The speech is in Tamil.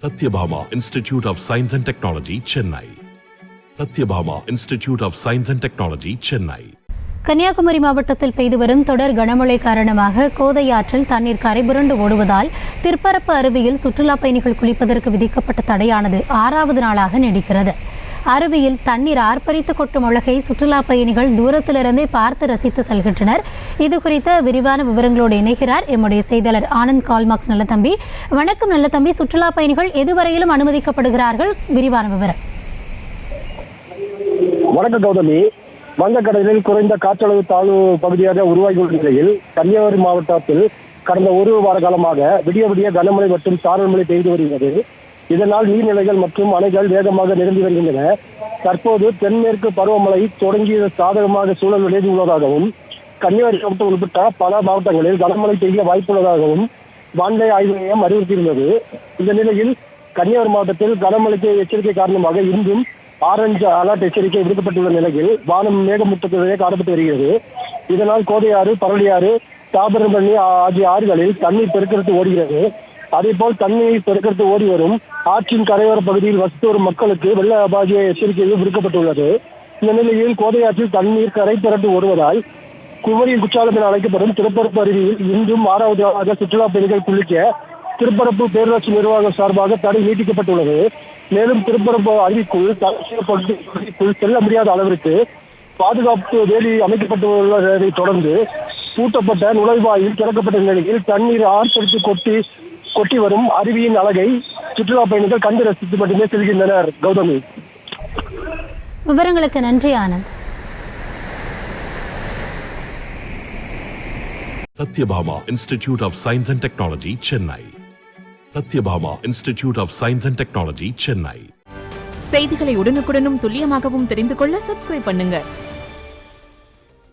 Satyabhama Institute of Science and Technology, Chennai. Satyabhama Institute of Science and Technology, Chennai. Kanyakumari மாவட்டத்தில் பெய்து வரும் தொடர் கனமழை காரணமாக கோதை ஆற்றில் தண்ணீர் கரைபுரண்டு ஓடுவதால் திருப்பரப்பு அருவியில் சுற்றுலா பயணிகள் குளிப்பதற்கு விதிக்கப்பட்ட தடையானது 6வது நாளாக நீடிக்கிறது. அருவியில் தண்ணீர் ஆர்ப்பரித்து கொட்டும் அழகை சுற்றுலா பயணிகள் தூரத்திலிருந்தே பார்த்து ரசித்து செல்கின்றனர். இது குறித்த விரிவான விவரங்களோடு இணைகிறார் எம்முடைய செய்தியாளர் ஆனந்த் கால்மார்க்ஸ். நல்லதம்பி, வணக்கம் நல்லதம்பி. சுற்றுலா பயணிகள் எதுவரையிலும் அனுமதிக்கப்படுகிறார்கள்? விரிவான விவரம். வணக்கம் கௌதமி. வங்கக்கடலில் குறைந்த காற்றளவு தாழ்வு பகுதியாக உருவாகியுள்ள நிலையில் கன்னியாகுமரி மாவட்டத்தில் கடந்த ஒரு வார காலமாக விடிய விடிய கனமழை மற்றும் சாரல் மழை பெய்து வருகிறது. இதனால் நீர்நிலைகள் மற்றும் அணைகள் வேகமாக நிரம்பி வருகின்றன. தற்போது தென்மேற்கு பருவமழை தொடங்கிய சாதகமாக சூழல் விளைந்து உள்ளதாகவும் கன்னியாகுமரி மாவட்டம் உட்பட்ட பல மாவட்டங்களில் கனமழை பெய்ய வாய்ப்புள்ளதாகவும் வானிலை ஆய்வு மையம் அறிவுறுத்தியுள்ளது. இந்த நிலையில் கன்னியாகுமரி மாவட்டத்தில் கனமழைக்கு எச்சரிக்கை காரணமாக இன்றும் ஆரஞ்சு அலர்ட் எச்சரிக்கை விடுக்கப்பட்டுள்ள நிலையில் வானம் மேகமூட்டத்துடனே காணப்பட்டு வருகிறது. இதனால் கோதையாறு, பரளியாறு, தாமிரபரணி ஆகிய ஆறுகளில் தண்ணீர் பெருக்கெடுத்து ஓடுகிறது. அதேபோல் தண்ணீர் பெருக்கெடுத்து ஓடி வரும் ஆற்றின் கரையோர பகுதியில் வசித்து வரும் மக்களுக்கு வெள்ள அபாய எச்சரிக்கையும் விடுக்கப்பட்டுள்ளது. இந்த நிலையில் கோதையாற்றில் தண்ணீர் கரை புரண்டு ஓடுவதால் குமரியின் குற்றாலம் என அழைக்கப்படும் திருப்பரப்பு அருவியில் இன்றும் 6வது நாளாக சுற்றுலா பயணிகள் குளிக்க திருப்பரப்பு பேரூராட்சி நிர்வாகம் சார்பாக தடை நீட்டிக்கப்பட்டுள்ளது. மேலும் திருப்பரப்பு அருவிக்குள் செல்ல முடியாத அளவிற்கு பாதுகாப்பு வேலி அமைக்கப்பட்டுள்ளதை தொடர்ந்து பூட்டப்பட்ட நுழைவாயில் திறக்கப்பட்ட நிலையில் தண்ணீர் ஆர்ப்பரித்து கொட்டி வரும் அருவியின் அழகை சுற்றுலா பயணிகள் கண்டு ரசித்து மட்டுமே செல்கின்றனர். கௌதமி, விவரங்களுக்கு நன்றி Anand. Satyabhama Institute of Science and Technology, Chennai. Satyabhama Institute of Science and Technology, Chennai. செய்திகளை உடனுக்குடனும் துல்லியமாகவும் தெரிந்து கொள்ள சப்ஸ்கிரைப் பண்ணுங்க.